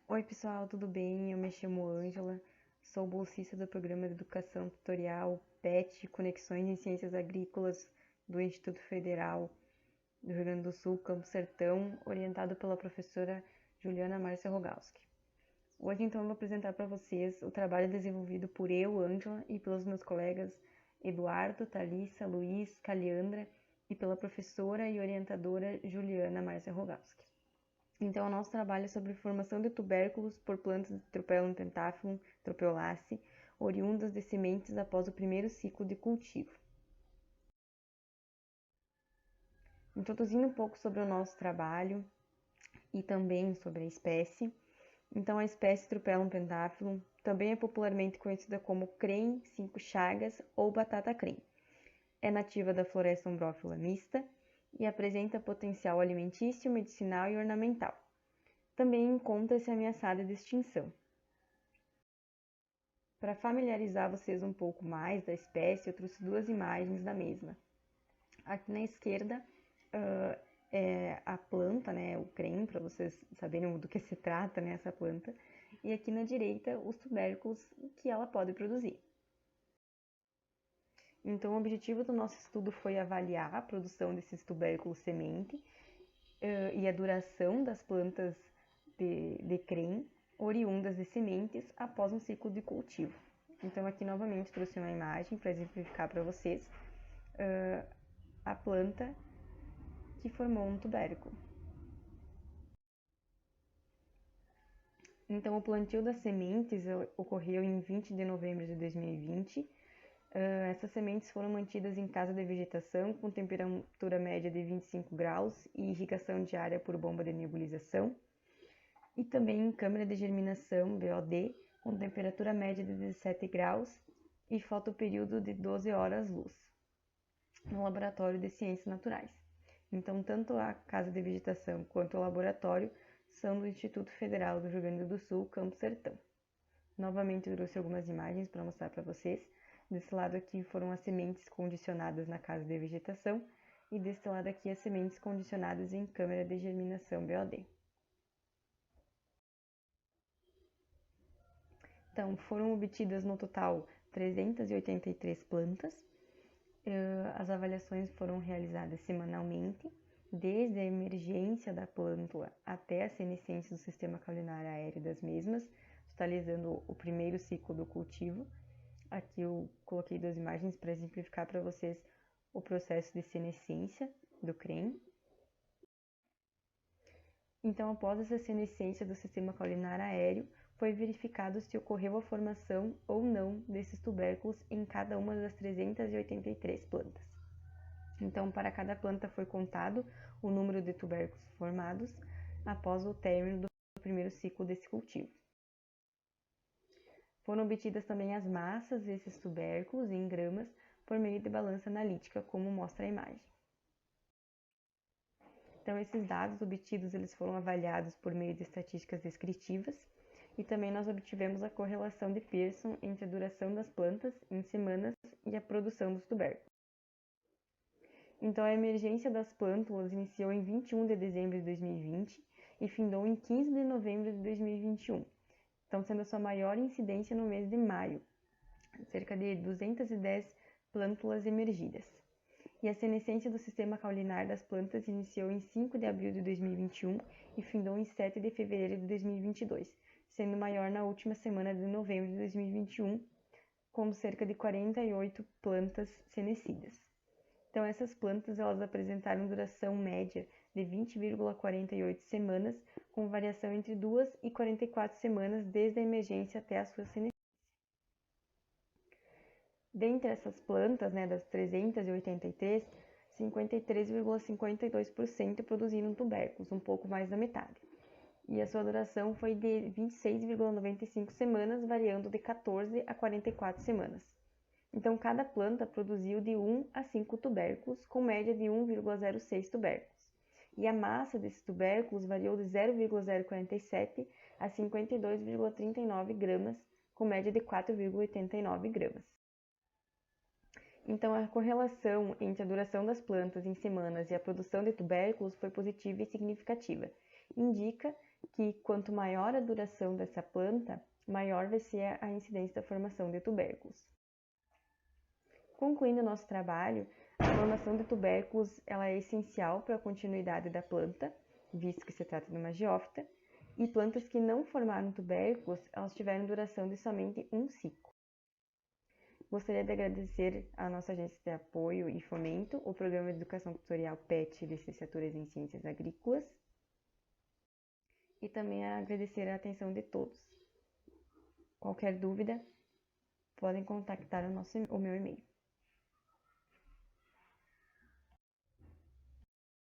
Oi, pessoal, tudo bem? Eu me chamo Ângela, sou bolsista do Programa de Educação Tutorial PET Conexões em Ciências Agrícolas do Instituto Federal do Rio Grande do Sul, Campo Sertão, orientado pela professora Juliana Márcia Rogalski. Hoje, então, eu vou apresentar para vocês o trabalho desenvolvido por eu, Ângela, e pelos meus colegas Eduardo, Thalissa, Luiz, Caliandra e pela professora e orientadora Juliana Márcia Rogalski. Então, o nosso trabalho é sobre formação de tubérculos por plantas de Tropeuum pentaphyllum, Tropeolaceae, oriundas de sementes após o primeiro ciclo de cultivo. Introduzindo um pouco sobre o nosso trabalho e também sobre a espécie. Então, a espécie Tropeuum pentaphyllum também é popularmente conhecida como crem 5 chagas ou batata crem. É nativa da floresta umbrófila mista e apresenta potencial alimentício, medicinal e ornamental. Também encontra-se ameaçada de extinção. Para familiarizar vocês um pouco mais da espécie, eu trouxe duas imagens da mesma. Aqui na esquerda é a planta, né, o crem, para vocês saberem do que se trata, né, essa planta. E aqui na direita, os tubérculos que ela pode produzir. Então, o objetivo do nosso estudo foi avaliar a produção desses tubérculos semente e a duração das plantas de crem oriundas de sementes após um ciclo de cultivo. Então, aqui novamente trouxe uma imagem para exemplificar para vocês a planta que formou um tubérculo. Então, o plantio das sementes ocorreu em 20 de novembro de 2020. Essas sementes foram mantidas em casa de vegetação com temperatura média de 25 graus e irrigação diária por bomba de nebulização. E também em câmara de germinação, BOD, com temperatura média de 17 graus e fotoperíodo de 12 horas luz, no Laboratório de Ciências Naturais. Então, tanto a Casa de Vegetação quanto o laboratório são do Instituto Federal do Rio Grande do Sul, Campo Sertão. Novamente, eu trouxe algumas imagens para mostrar para vocês. Desse lado aqui foram as sementes condicionadas na Casa de Vegetação e desse lado aqui as sementes condicionadas em câmara de germinação BOD. Então, foram obtidas no total 383 plantas. As avaliações foram realizadas semanalmente, desde a emergência da plântula até a senescência do sistema caulinar aéreo das mesmas, totalizando o primeiro ciclo do cultivo. Aqui eu coloquei duas imagens para exemplificar para vocês o processo de senescência do crem. Então, após essa senescência do sistema caulinar aéreo, foi verificado se ocorreu a formação ou não desses tubérculos em cada uma das 383 plantas. Então, para cada planta foi contado o número de tubérculos formados após o término do primeiro ciclo desse cultivo. Foram obtidas também as massas desses tubérculos em gramas por meio de balança analítica, como mostra a imagem. Então, esses dados obtidos eles foram avaliados por meio de estatísticas descritivas e também nós obtivemos a correlação de Pearson entre a duração das plantas em semanas e a produção dos tubérculos. Então, a emergência das plântulas iniciou em 21 de dezembro de 2020 e findou em 15 de novembro de 2021, então sendo a sua maior incidência no mês de maio, cerca de 210 plântulas emergidas. E a senescência do sistema caulinar das plantas iniciou em 5 de abril de 2021 e findou em 7 de fevereiro de 2022, sendo maior na última semana de novembro de 2021, com cerca de 48 plantas senescidas. Então, essas plantas elas apresentaram duração média de 20,48 semanas, com variação entre 2 e 44 semanas desde a emergência até a sua senescência. Dentre essas plantas, das 383, 53,52% produziram tubérculos, um pouco mais da metade. E a sua duração foi de 26,95 semanas, variando de 14 a 44 semanas. Então, cada planta produziu de 1 a 5 tubérculos, com média de 1,06 tubérculos. E a massa desses tubérculos variou de 0,047 a 52,39 gramas, com média de 4,89 gramas. Então, a correlação entre a duração das plantas em semanas e a produção de tubérculos foi positiva e significativa. indica que quanto maior a duração dessa planta, maior vai ser a incidência da formação de tubérculos. Concluindo o nosso trabalho, a formação de tubérculos ela é essencial para a continuidade da planta, visto que se trata de uma geófita, e plantas que não formaram tubérculos, elas tiveram duração de somente um ciclo. Gostaria de agradecer à nossa agência de apoio e fomento, o Programa de Educação Tutorial PET Licenciaturas em Ciências Agrícolas, e também agradecer a atenção de todos. Qualquer dúvida, podem contactar o meu e-mail.